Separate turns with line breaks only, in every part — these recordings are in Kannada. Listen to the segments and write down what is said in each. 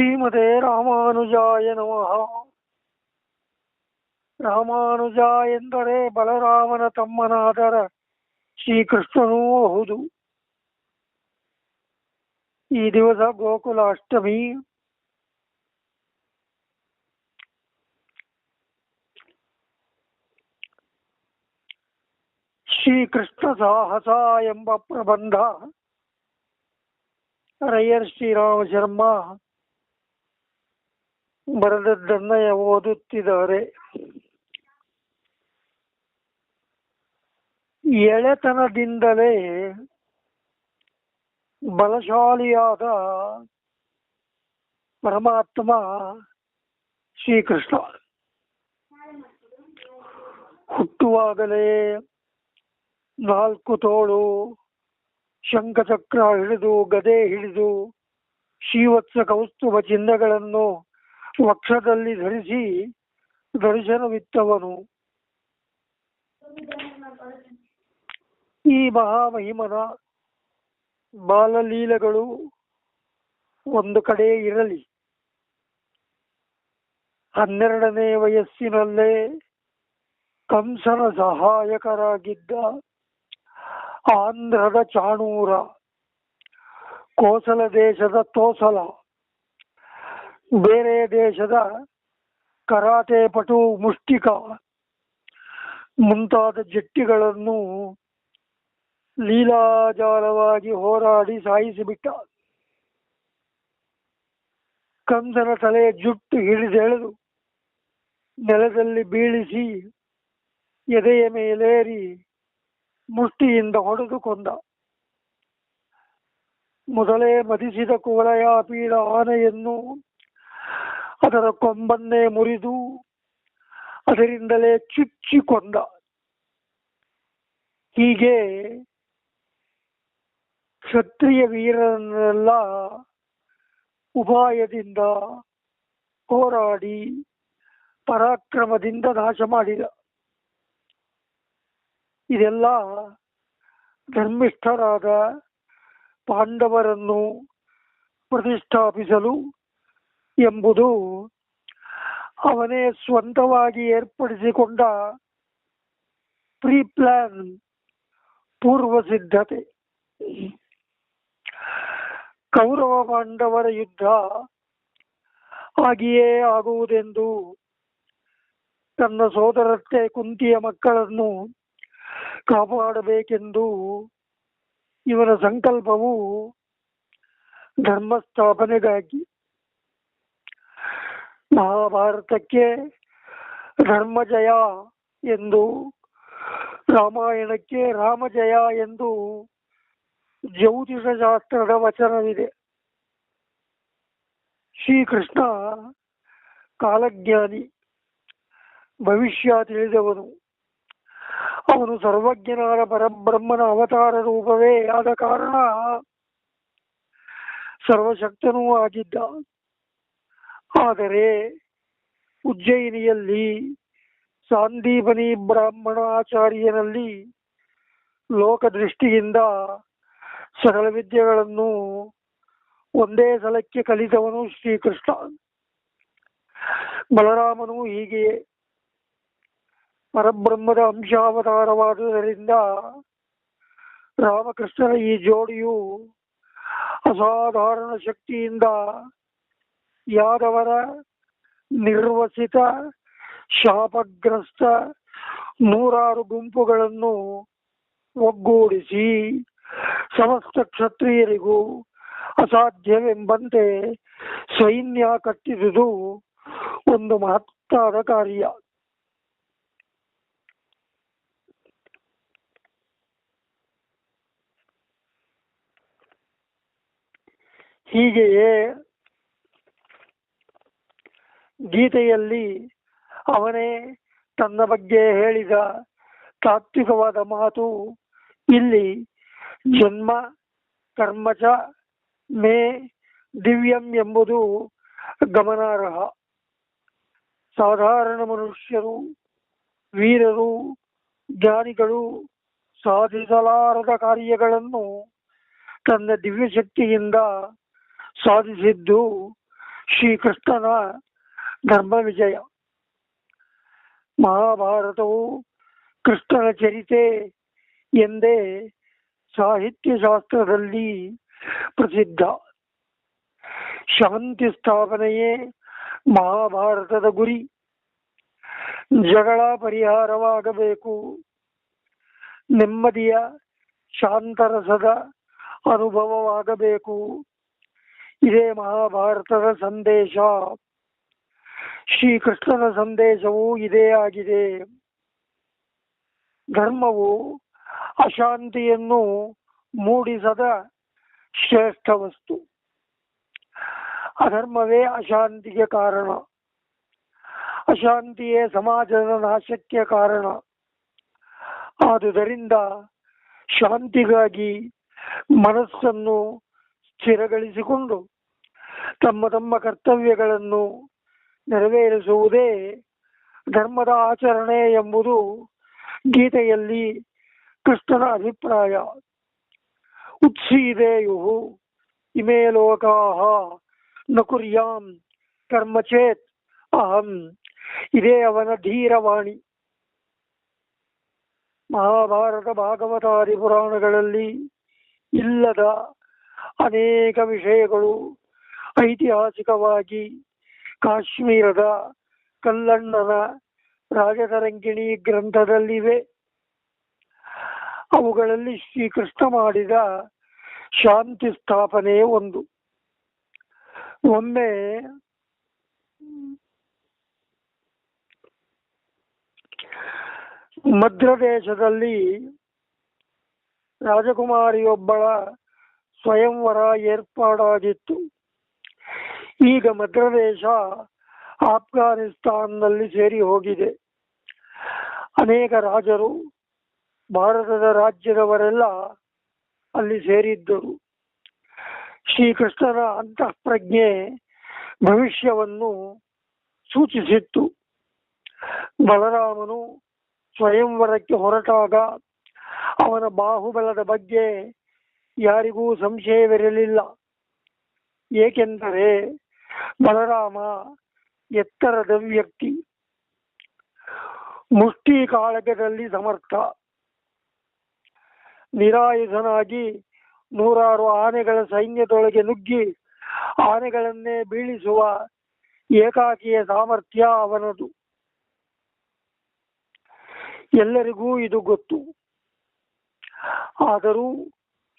ಶ್ರೀಮತೆ ರಾಮಾನುಜಾಯ ನಮಃ. ರಾಮಾನುಜ ಎಂದರೆ ಬಲರಾಮನ ತಮ್ಮನಾದರ ಶ್ರೀಕೃಷ್ಣನೂ ಹೌದು. ಈ ದಿವಸ ಗೋಕುಲಾಷ್ಟಮಿ. ಶ್ರೀಕೃಷ್ಣ ಸಾಹಸ ಎಂಬ ಪ್ರಬಂಧ ರೈಯರ್ ಶ್ರೀರಾಮ ಶರ್ಮ ಬರೆದದ್ದನ್ನ ಓದುತ್ತಿದ್ದಾರೆ. ಎಳೆತನದಿಂದಲೇ ಬಲಶಾಲಿಯಾದ ಪರಮಾತ್ಮ ಶ್ರೀಕೃಷ್ಣ ಹುಟ್ಟುವಾಗಲೇ 4 ತೋಳು, ಶಂಖಚಕ್ರ ಹಿಡಿದು ಗದೆ ಹಿಡಿದು ಶ್ರೀವತ್ಸ ಕೌಸ್ತುಭ ಚಿಹ್ನೆಗಳನ್ನು ವಕ್ಷದಲ್ಲಿ ಧರಿಸಿ ದರ್ಶನವಿತ್ತವನು. ಈ ಮಹಾಮಹಿಮನ ಬಾಲಲೀಲೆಗಳು ಒಂದು ಕಡೆ ಇರಲಿ, 12ನೇ ವಯಸ್ಸಿನಲ್ಲೇ ಕಂಸನ ಸಹಾಯಕರಾಗಿದ್ದ ಆಂಧ್ರದ ಚಾಣೂರ, ಕೋಸಲ ದೇಶದ ತೋಸಲ, ಬೇರೆ ದೇಶದ ಕರಾಟೆ ಪಟು ಮುಷ್ಟಿಕ ಮುಂತಾದ ಜಟ್ಟಿಗಳನ್ನು ಲೀಲಾಜಾಲವಾಗಿ ಹೋರಾಡಿ ಸಾಯಿಸಿಬಿಟ್ಟ. ಕಂಸನ ತಲೆ ಜುಟ್ಟು ಹಿಡಿದೆಳೆದು ನೆಲದಲ್ಲಿ ಬೀಳಿಸಿ ಎದೆಯ ಮೇಲೇರಿ ಮುಷ್ಟಿಯಿಂದ ಹೊಡೆದು ಕೊಂದ. ಮೊದಲೇ ಮದಿಸಿದ ಕುವಲಯ ಪೀಡ ಆನೆಯನ್ನು ಅದರ ಕೊಂಬನ್ನೇ ಮುರಿದು ಅದರಿಂದಲೇ ಚುಚ್ಚಿ ಕೊಂದ. ಹೀಗೆ ಕ್ಷತ್ರಿಯ ವೀರರನ್ನೆಲ್ಲ ಉಪಾಯದಿಂದ ಹೋರಾಡಿ ಪರಾಕ್ರಮದಿಂದ ನಾಶ ಮಾಡಿದ. ಇದೆಲ್ಲ ಧರ್ಮಿಷ್ಠರಾದ ಪಾಂಡವರನ್ನು ಪ್ರತಿಷ್ಠಾಪಿಸಲು ಎಂಬುದು ಅವನೇ ಸ್ವಂತವಾಗಿ ಏರ್ಪಡಿಸಿಕೊಂಡ ಪ್ರೀ ಪ್ಲಾನ್, ಪೂರ್ವ ಸಿದ್ಧತೆ. ಕೌರವ ಪಾಂಡವರ ಯುದ್ಧ ಆಗಿಯೇ ಆಗುವುದೆಂದು ತನ್ನ ಸೋದರತ್ತೆ ಕುಂತಿಯ ಮಕ್ಕಳನ್ನು ಕಾಪಾಡಬೇಕೆಂದು ಇವನ ಸಂಕಲ್ಪವು ಧರ್ಮಸ್ಥಾಪನೆಗಾಗಿ. ಮಹಾಭಾರತಕ್ಕೆ ಧರ್ಮಜಯ ಎಂದು, ರಾಮಾಯಣಕ್ಕೆ ರಾಮಜಯ ಎಂದು ಜ್ಯೋತಿಷ ಶಾಸ್ತ್ರದ ವಚನವಿದೆ. ಶ್ರೀಕೃಷ್ಣ ಕಾಲಜ್ಞಾನಿ, ಭವಿಷ್ಯ ತಿಳಿದವನು. ಅವನು ಸರ್ವಜ್ಞನಾದ ಪರಬ್ರಹ್ಮನ ಅವತಾರ ರೂಪವೇ ಆದ ಕಾರಣ ಸರ್ವಶಕ್ತನೂ ಆಗಿದ್ದ. ಆದರೆ ಉಜ್ಜಯಿನಿಯಲ್ಲಿ ಸಾಂದೀಪನಿ ಬ್ರಾಹ್ಮಣಾಚಾರ್ಯನಲ್ಲಿ ಲೋಕದೃಷ್ಟಿಯಿಂದ ಸಕಲ ವಿದ್ಯೆಗಳನ್ನು ಒಂದೇ ಸಲಕ್ಕೆ ಕಲಿತವನು ಶ್ರೀಕೃಷ್ಣ. ಬಲರಾಮನು ಹೀಗೆಯೇ ಪರಬ್ರಹ್ಮದ ಅಂಶಾವತಾರವಾದುದರಿಂದ ರಾಮಕೃಷ್ಣರ ಈ ಜೋಡಿಯು ಅಸಾಧಾರಣ ಶಕ್ತಿಯಿಂದ ಯಾದವರ ನಿರ್ವಸಿತ ಶಾಪಗ್ರಸ್ತ 100 ಗುಂಪುಗಳನ್ನು ಒಗ್ಗೂಡಿಸಿ ಸಮಸ್ತ ಕ್ಷತ್ರಿಯರಿಗೂ ಅಸಾಧ್ಯವೆಂಬಂತೆ ಸೈನ್ಯ ಕಟ್ಟಿದುದು ಒಂದು ಮಹತ್ತಾದ ಕಾರ್ಯ. ಹೀಗೆಯೇ ಗೀತೆಯಲ್ಲಿ ಅವನೇ ತನ್ನ ಬಗ್ಗೆ ಹೇಳಿದ ತಾತ್ವಿಕವಾದ ಮಾತು ಇಲ್ಲಿ ಜನ್ಮ ಕರ್ಮಚ ಮೇ ದಿವ್ಯಂ ಎಂಬುದು ಗಮನಾರ್ಹ. ಸಾಧಾರಣ ಮನುಷ್ಯರು, ವೀರರು, ಜ್ಞಾನಿಗಳು ಸಾಧಿಸಲಾರದ ಕಾರ್ಯಗಳನ್ನು ತನ್ನ ದಿವ್ಯ ಶಕ್ತಿಯಿಂದ ಸಾಧಿಸಿದ್ದು ಶ್ರೀಕೃಷ್ಣನ ಧರ್ಮ ವಿಜಯ. ಮಹಾಭಾರತವು ಕೃಷ್ಣನ ಚರಿತೆ ಎಂದೇ ಸಾಹಿತ್ಯ ಶಾಸ್ತ್ರದಲ್ಲಿ ಪ್ರಸಿದ್ಧ. ಶಾಂತಿ ಸ್ಥಾಪನೆಯೇ ಮಹಾಭಾರತದ ಗುರಿ. ಜಗಳ ಪರಿಹಾರವಾಗಬೇಕು, ನೆಮ್ಮದಿಯ ಶಾಂತರಸದ ಅನುಭವವಾಗಬೇಕು. ಇದೇ ಮಹಾಭಾರತದ ಸಂದೇಶ. ಶ್ರೀಕೃಷ್ಣನ ಸಂದೇಶವೂ ಇದೇ ಆಗಿದೆ. ಧರ್ಮವು ಅಶಾಂತಿಯನ್ನು ಮೂಡಿಸದ ಶ್ರೇಷ್ಠ ವಸ್ತು. ಅಧರ್ಮವೇ ಅಶಾಂತಿಗೆ ಕಾರಣ. ಅಶಾಂತಿಯೇ ಸಮಾಜದ ನಾಶಕ್ಕೆ ಕಾರಣ. ಆದುದರಿಂದ ಶಾಂತಿಗಾಗಿ ಮನಸ್ಸನ್ನು ಸ್ಥಿರಗೊಳಿಸಿಕೊಂಡು ತಮ್ಮ ತಮ್ಮ ಕರ್ತವ್ಯಗಳನ್ನು ನೆರವೇರಿಸುವುದೇ ಧರ್ಮದ ಆಚರಣೆ ಎಂಬುದು ಗೀತೆಯಲ್ಲಿ ಕೃಷ್ಣನ ಅಭಿಪ್ರಾಯ. ಉತ್ಸೀದೇಯು ಇಮೇ ಲೋಕಾಃ ನ ಕುರ್ಯಾಂ ಕರ್ಮ ಚೇತ್ ಅಹಂ. ಇದೇ ಅವನ ಧೀರವಾಣಿ. ಮಹಾಭಾರತ, ಭಾಗವತಾದಿ ಪುರಾಣಗಳಲ್ಲಿ ಇಲ್ಲದ ಅನೇಕ ವಿಷಯಗಳು ಐತಿಹಾಸಿಕವಾಗಿ ಕಾಶ್ಮೀರದ ಕಲ್ಲಣ್ಣನ ರಾಜತರಂಗಿಣಿ ಗ್ರಂಥದಲ್ಲಿವೆ. ಅವುಗಳಲ್ಲಿ ಶ್ರೀಕೃಷ್ಣ ಮಾಡಿದ ಶಾಂತಿ ಸ್ಥಾಪನೆ ಒಂದು. ಒಮ್ಮೆ ಮಧ್ಯದೇಶದಲ್ಲಿ ರಾಜಕುಮಾರಿಯೊಬ್ಬಳ ಸ್ವಯಂವರ ಏರ್ಪಾಡಾಗಿತ್ತು. ಈಗ ಮಧ್ಯದೇಶ ಆಫ್ಘಾನಿಸ್ತಾನ್ನಲ್ಲಿ ಸೇರಿ ಹೋಗಿದೆ. ಅನೇಕ ರಾಜರು, ಭಾರತದ ರಾಜ್ಯದವರೆಲ್ಲ ಅಲ್ಲಿ ಸೇರಿದ್ದರು. ಶ್ರೀಕೃಷ್ಣನ ಅಂತಃಪ್ರಜ್ಞೆ ಭವಿಷ್ಯವನ್ನು ಸೂಚಿಸಿತ್ತು. ಬಲರಾಮನು ಸ್ವಯಂವರಕ್ಕೆ ಹೊರಟಾಗ ಅವನ ಬಾಹುಬಲದ ಬಗ್ಗೆ ಯಾರಿಗೂ ಸಂಶಯವಿರಲಿಲ್ಲ. ಏಕೆಂದರೆ ಬಲರಾಮ ಎತ್ತರದ ವ್ಯಕ್ತಿ, ಮುಷ್ಟಿ ಕಾಳಗದಲ್ಲಿ ಸಮರ್ಥ. ನಿರಾಯುಧನಾಗಿ ನೂರಾರು ಆನೆಗಳ ಸೈನ್ಯದೊಳಗೆ ನುಗ್ಗಿ ಆನೆಗಳನ್ನೇ ಬೀಳಿಸುವ ಏಕಾಕಿಯ ಸಾಮರ್ಥ್ಯ ಅವನದು. ಎಲ್ಲರಿಗೂ ಇದು ಗೊತ್ತು. ಆದರೂ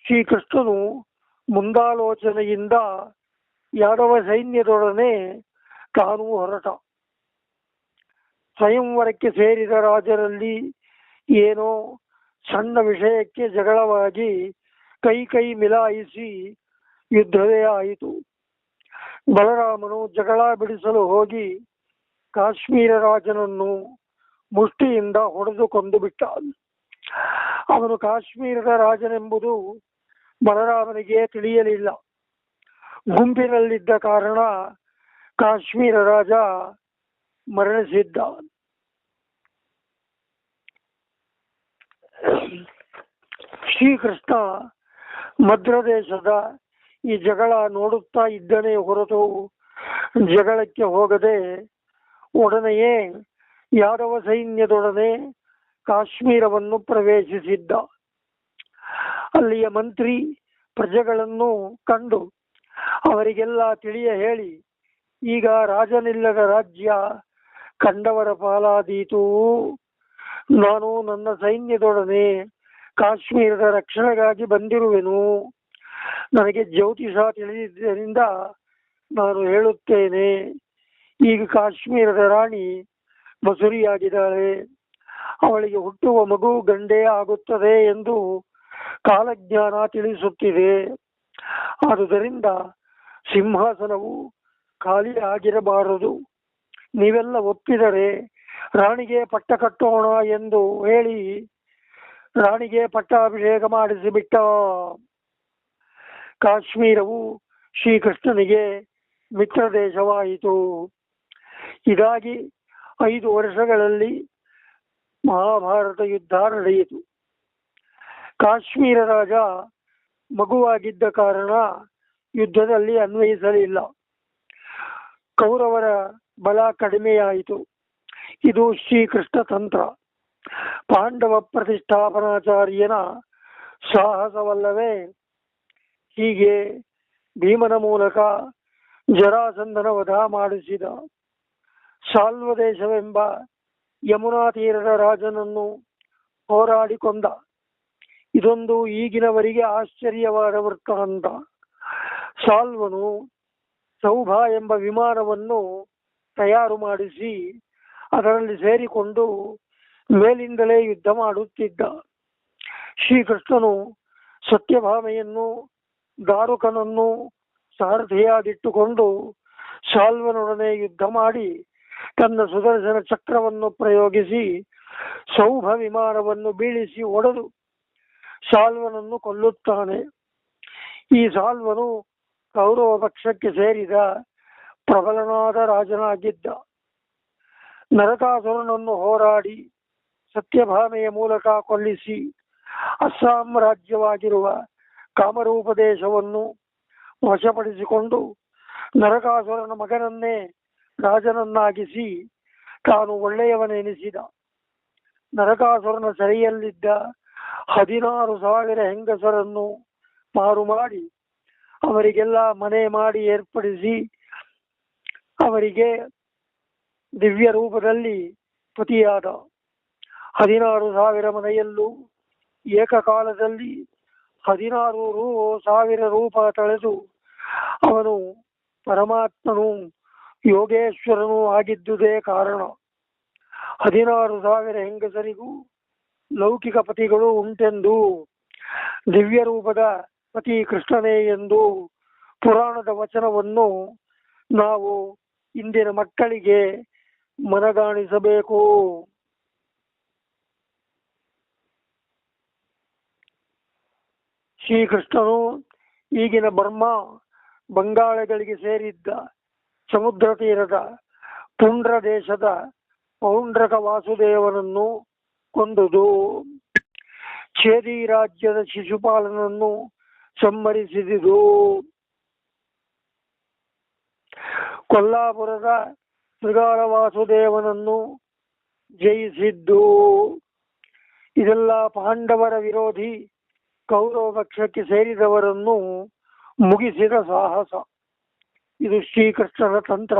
ಶ್ರೀಕೃಷ್ಣನು ಮುಂದಾಲೋಚನೆಯಿಂದ ಯಾದವ ಸೈನ್ಯದೊಡನೆ ತಾನು ಹೊರಟ. ಸ್ವಯಂವರಕ್ಕೆ ಸೇರಿದ ರಾಜರಲ್ಲಿ ಏನೋ ಸಣ್ಣ ವಿಷಯಕ್ಕೆ ಜಗಳವಾಗಿ ಕೈ ಮಿಲಾಯಿಸಿ ಯುದ್ಧವೇ ಆಯಿತು. ಬಲರಾಮನು ಜಗಳ ಬಿಡಿಸಲು ಹೋಗಿ ಕಾಶ್ಮೀರ ರಾಜನನ್ನು ಮುಷ್ಟಿಯಿಂದ ಹೊಡೆದು ಕೊಂದು ಬಿಟ್ಟ. ಅವನು ಕಾಶ್ಮೀರದ ರಾಜನೆಂಬುದು ಬಲರಾಮನಿಗೆ ತಿಳಿಯಲಿಲ್ಲ. ಗುಂಪಿನಲ್ಲಿದ್ದ ಕಾರಣ ಕಾಶ್ಮೀರ ರಾಜ ಮರಣಿಸಿದ್ದ. ಶ್ರೀಕೃಷ್ಣ ಮಧ್ಯದೇಶದ ಈ ಜಗಳ ನೋಡುತ್ತಾ ಇದ್ದನೇ ಹೊರತು ಜಗಳಕ್ಕೆ ಹೋಗದೆ ಒಡನೆಯೇ ಯಾದವ ಸೈನ್ಯದೊಡನೆ ಕಾಶ್ಮೀರವನ್ನು ಪ್ರವೇಶಿಸಿದ್ದ. ಅಲ್ಲಿಯ ಮಂತ್ರಿ ಪ್ರಜೆಗಳನ್ನು ಕಂಡು ಅವರಿಗೆಲ್ಲ ತಿಳಿಯ ಹೇಳಿ, ಈಗ ರಾಜನಿಲ್ಲದ ರಾಜ್ಯ ಕಂಡವರ ಪಾಲಾದೀತು. ನಾನು ನನ್ನ ಸೈನ್ಯದೊಡನೆ ಕಾಶ್ಮೀರದ ರಕ್ಷಣೆಗಾಗಿ ಬಂದಿರುವೆನು. ನನಗೆ ಜ್ಯೋತಿಷ ತಿಳಿದಿದ್ದರಿಂದ ನಾನು ಹೇಳುತ್ತೇನೆ, ಈಗ ಕಾಶ್ಮೀರದ ರಾಣಿ ಬಸುರಿಯಾಗಿದ್ದಾಳೆ. ಅವಳಿಗೆ ಹುಟ್ಟುವ ಮಗು ಗಂಡೇ ಆಗುತ್ತದೆ ಎಂದು ಕಾಲಜ್ಞಾನ ತಿಳಿಸುತ್ತಿದೆ. ಆದುದರಿಂದ ಸಿಂಹಾಸನವು ಖಾಲಿ ಆಗಿರಬಾರದು. ನೀವೆಲ್ಲ ಒಪ್ಪಿದರೆ ರಾಣಿಗೆ ಪಟ್ಟ ಕಟ್ಟೋಣ ಎಂದು ಹೇಳಿ ರಾಣಿಗೆ ಪಟ್ಟಾಭಿಷೇಕ ಮಾಡಿಸಿಬಿಟ್ಟ. ಕಾಶ್ಮೀರವು ಶ್ರೀಕೃಷ್ಣನಿಗೆ ಮಿತ್ರ ದೇಶವಾಯಿತು. ಇದಾಗಿ 5 ವರ್ಷಗಳಲ್ಲಿ ಮಹಾಭಾರತ ಯುದ್ಧ ನಡೆಯಿತು. ಕಾಶ್ಮೀರ ರಾಜ ಮಗುವಾಗಿದ್ದ ಕಾರಣ ಯುದ್ಧದಲ್ಲಿ ಅನ್ವಯಿಸಲಿಲ್ಲ. ಕೌರವರ ಬಲ ಕಡಿಮೆಯಾಯಿತು. ಇದು ಶ್ರೀಕೃಷ್ಣ ತಂತ್ರ. ಪಾಂಡವ ಪ್ರತಿಷ್ಠಾಪನಾಚಾರ್ಯನ ಸಾಹಸವಲ್ಲವೇ? ಹೀಗೆ ಭೀಮನ ಮೂಲಕ ಜರಾಸಂಧನ ವಧ ಮಾಡಿಸಿದ. ಸಾಲ್ವದೇಶವೆಂಬ ಯಮುನಾ ತೀರದ ರಾಜನನ್ನು ಹೋರಾಡಿಕೊಂಡ. ಇದೊಂದು ಈಗಿನವರಿಗೆ ಆಶ್ಚರ್ಯವಾದ ವೃತ್ತಾಂತ. ಸಾಲ್ವನು ಸೌಭ ಎಂಬ ವಿಮಾನವನ್ನು ತಯಾರು ಮಾಡಿಸಿ ಅದರಲ್ಲಿ ಸೇರಿಕೊಂಡು ಮೇಲಿಂದಲೇ ಯುದ್ಧ ಮಾಡುತ್ತಿದ್ದ. ಶ್ರೀಕೃಷ್ಣನು ಸತ್ಯಭಾಮೆಯನ್ನು ದಾರುಕನನ್ನು ಸಾರಥಿಯಾಗಿಟ್ಟುಕೊಂಡು ಸಾಲ್ವನೊಡನೆ ಯುದ್ಧ ಮಾಡಿ ತನ್ನ ಸುದರ್ಶನ ಚಕ್ರವನ್ನು ಪ್ರಯೋಗಿಸಿ ಸೌಭ ವಿಮಾನವನ್ನು ಬೀಳಿಸಿ ಒಡೆದು ಸಾಲ್ವನನ್ನು ಕೊಲ್ಲುತ್ತಾನೆ. ಈ ಸಾಲ್ವನು ಕೌರವ ಪಕ್ಷಕ್ಕೆ ಸೇರಿದ ಪ್ರಬಲನಾದ ರಾಜನಾಗಿದ್ದ. ನರಕಾಸುರನನ್ನು ಹೋರಾಡಿ ಸತ್ಯಭಾಮೆಯ ಮೂಲಕ ಕೊಲ್ಲಿಸಿ ಅಸ್ಸಾಂ ರಾಜ್ಯವಾಗಿರುವ ಕಾಮರೂಪ ದೇಶವನ್ನು ವಶಪಡಿಸಿಕೊಂಡು ನರಕಾಸುರನ ಮಗನನ್ನೇ ರಾಜನನ್ನಾಗಿಸಿ ತಾನು ಒಳ್ಳೆಯವನೆನಿಸಿದ. ನರಕಾಸುರನ ಸೆರೆಯಲ್ಲಿದ್ದ 16,000 ಹೆಂಗಸರನ್ನು ಮಾರು ಮಾಡಿ ಅವರಿಗೆಲ್ಲ ಮನೆ ಮಾಡಿ ಏರ್ಪಡಿಸಿ ಅವರಿಗೆ ದಿವ್ಯ ರೂಪದಲ್ಲಿ ಪತಿಯಾದ. 16,000 ಮನೆಯಲ್ಲೂ ಏಕಕಾಲದಲ್ಲಿ 16,000 ರೂಪ ತಳೆದು ಅವನು ಪರಮಾತ್ಮನು ಯೋಗೇಶ್ವರನು ಆಗಿದ್ದುದೇ ಕಾರಣ. 16,000 ಹೆಂಗಸರಿಗೂ ಲೌಕಿಕ ಪತಿಗಳು ಉಂಟೆಂದು, ದಿವ್ಯ ರೂಪದ ಪತಿ ಕೃಷ್ಣನೇ ಎಂದು ಪುರಾಣದ ವಚನವನ್ನು ನಾವು ಇಂದಿನ ಮಕ್ಕಳಿಗೆ ಮನಗಾಣಿಸಬೇಕು. ಶ್ರೀಕೃಷ್ಣನು ಈಗಿನ ಬರ್ಮಾ ಬಂಗಾಳಗಳಿಗೆ ಸೇರಿದ್ದ ಸಮುದ್ರ ತೀರದ ಪುಂಡ್ರ ದೇಶದ ಪೌಂಡ್ರಕ ವಾಸುದೇವನನ್ನು ಕೊಂದುದು, ಛೇದಿ ರಾಜ್ಯದ ಶಿಶುಪಾಲನನ್ನು ಸಂಹರಿಸಿದುದು, ಕೊಲ್ಲಾಪುರದ ಶೃಗಾಲ ವಾಸುದೇವನನ್ನು ಜಯಿಸಿದ್ದು, ಇದೆಲ್ಲ ಪಾಂಡವರ ವಿರೋಧಿ ಕೌರವ ಪಕ್ಷಕ್ಕೆ ಸೇರಿದವರನ್ನು ಮುಗಿಸಿದ ಸಾಹಸ. ಇದು ಶ್ರೀಕೃಷ್ಣನ ತಂತ್ರ.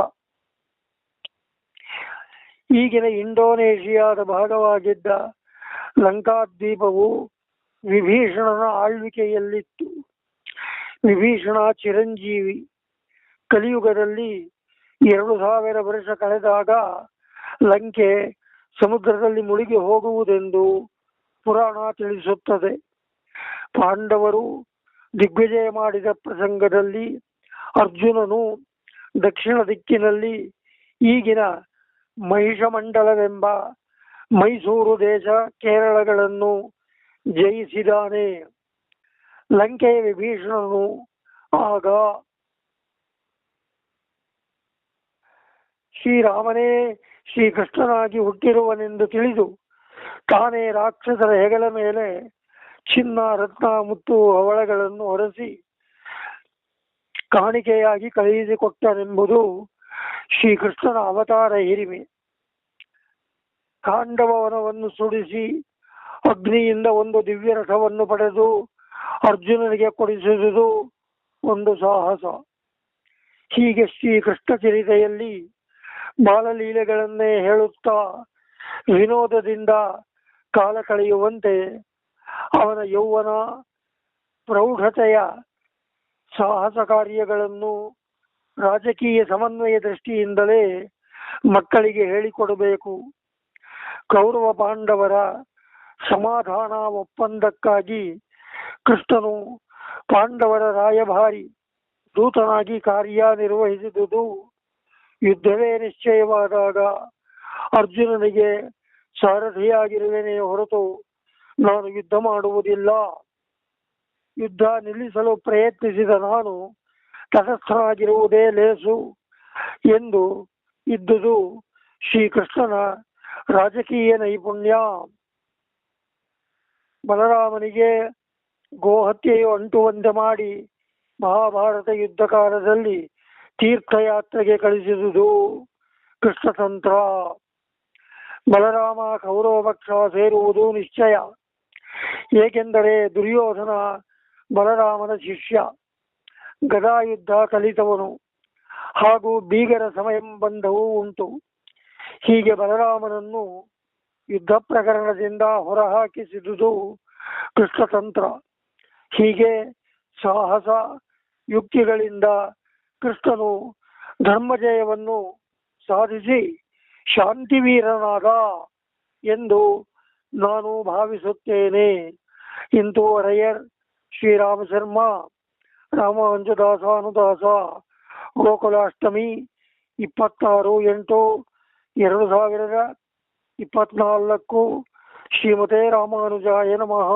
ಈಗಿನ ಇಂಡೋನೇಷಿಯಾದ ಭಾಗವಾಗಿದ್ದ ಲಂಕಾದ್ವೀಪವು ವಿಭೀಷಣನ ಆಳ್ವಿಕೆಯಲ್ಲಿತ್ತು. ವಿಭೀಷಣ ಚಿರಂಜೀವಿ. ಕಲಿಯುಗದಲ್ಲಿ 2,000 ವರ್ಷ ಕಳೆದಾಗ ಲಂಕೆ ಸಮುದ್ರದಲ್ಲಿ ಮುಳುಗಿ ಹೋಗುವುದೆಂದು ಪುರಾಣ ತಿಳಿಸುತ್ತದೆ. ಪಾಂಡವರು ದಿಗ್ವಿಜಯ ಮಾಡಿದ ಪ್ರಸಂಗದಲ್ಲಿ ಅರ್ಜುನನು ದಕ್ಷಿಣ ದಿಕ್ಕಿನಲ್ಲಿ ಈಗಿನ ಮಹಿಷಮಂಡಲವೆಂಬ ಮೈಸೂರು ದೇಶ ಕೇರಳಗಳನ್ನು ಜಯಿಸಿದಾನೆ. ಲಂಕೆಯ ವಿಭೀಷಣನು ಆಗ ಶ್ರೀರಾಮನೇ ಶ್ರೀಕೃಷ್ಣನಾಗಿ ಹುಟ್ಟಿರುವನೆಂದು ತಿಳಿದು ತಾನೇ ರಾಕ್ಷಸರ ಹೆಗಲ ಮೇಲೆ ಚಿನ್ನ ರತ್ನ ಮುತ್ತು ಹವಳಗಳನ್ನು ಹೊರಸಿ ಕಾಣಿಕೆಯಾಗಿ ಕಳುಹಿಸಿಕೊಟ್ಟನೆಂಬುದು ಶ್ರೀಕೃಷ್ಣನ ಅವತಾರ ಹಿರಿಮೆ. ಕಾಂಡವವನವನ್ನು ಸುಡಿಸಿ ಅಗ್ನಿಯಿಂದ ಒಂದು ದಿವ್ಯ ರಥವನ್ನು ಪಡೆದು ಅರ್ಜುನನಿಗೆ ಕೊಡಿಸುವುದು ಒಂದು ಸಾಹಸ. ಹೀಗೆ ಶ್ರೀಕೃಷ್ಣ ಚರಿತೆಯಲ್ಲಿ ಬಾಲಲೀಲೆಗಳನ್ನೇ ಹೇಳುತ್ತಾ ವಿನೋದದಿಂದ ಕಾಲ ಕಳೆಯುವಂತೆ ಅವನ ಯೌವನ ಪ್ರೌಢತೆಯ ಸಾಹಸ ಕಾರ್ಯಗಳನ್ನು ರಾಜಕೀಯ ಸಮನ್ವಯ ದೃಷ್ಟಿಯಿಂದಲೇ ಮಕ್ಕಳಿಗೆ ಹೇಳಿಕೊಡಬೇಕು. ಕೌರವ ಪಾಂಡವರ ಸಮಾಧಾನ ಒಪ್ಪಂದಕ್ಕಾಗಿ ಕೃಷ್ಣನು ಪಾಂಡವರ ರಾಯಭಾರಿ ದೂತನಾಗಿ ಕಾರ್ಯನಿರ್ವಹಿಸಿದುದು ಯುದ್ಧವೇ ನಿಶ್ಚಯವಾದಾಗ ಅರ್ಜುನನಿಗೆ ಸಾರಥಿಯಾಗಿರುವೆನೇ ಹೊರತು ನಾನು ಯುದ್ಧ ಮಾಡುವುದಿಲ್ಲ, ಯುದ್ಧ ನಿಲ್ಲಿಸಲು ಪ್ರಯತ್ನಿಸಿದ ನಾನು ತಟಸ್ಥನಾಗಿರುವುದೇ ಲೇಸು ಎಂದು ಇದ್ದುದು ಶ್ರೀಕೃಷ್ಣನ ರಾಜಕೀಯ ನೈಪುಣ್ಯ. ಬಲರಾಮನಿಗೆ ಗೋಹತ್ಯೆಯು ಅಂಟುವಂತೆ ಮಾಡಿ ಮಹಾಭಾರತ ಯುದ್ಧ ಕಾಲದಲ್ಲಿ ತೀರ್ಥಯಾತ್ರೆಗೆ ಕಳಿಸಿದುದು ಕೃಷ್ಣತಂತ್ರ. ಬಲರಾಮ ಕೌರವ ಪಕ್ಷ ಸೇರುವುದು ನಿಶ್ಚಯ. ಏಕೆಂದರೆ ದುರ್ಯೋಧನ ಬಲರಾಮನ ಶಿಷ್ಯ, ಗದಾಯುದ್ಧ ಕಲಿತವನು, ಹಾಗೂ ಬೀಗರ ಸಂಬಂಧವೂ ಉಂಟು. ಹೀಗೆ ಬಲರಾಮನನ್ನು ಯುದ್ಧ ಪ್ರಕರಣದಿಂದ ಹೊರಹಾಕಿಸಿದುದು ಕೃಷ್ಣತಂತ್ರ. ಹೀಗೆ ಸಾಹಸ ಯುಕ್ತಿಗಳಿಂದ ಕೃಷ್ಣನು ಧರ್ಮಜಯವನ್ನು ಸಾಧಿಸಿ ಶಾಂತಿವೀರನಾದ ಎಂದು ನಾನು ಭಾವಿಸುತ್ತೇನೆ. ಇಂತೂ ಒಡೆಯರ್ ಶ್ರೀರಾಮ ಶರ್ಮ, ರಾಮಾನುಜದಾಸ ಅನುದಾಸ, ಗೋಕುಲಾಷ್ಟಮಿ 26/8/2024. ಶ್ರೀಮತೆ ರಾಮಾನುಜಾಯ ನಮಃ.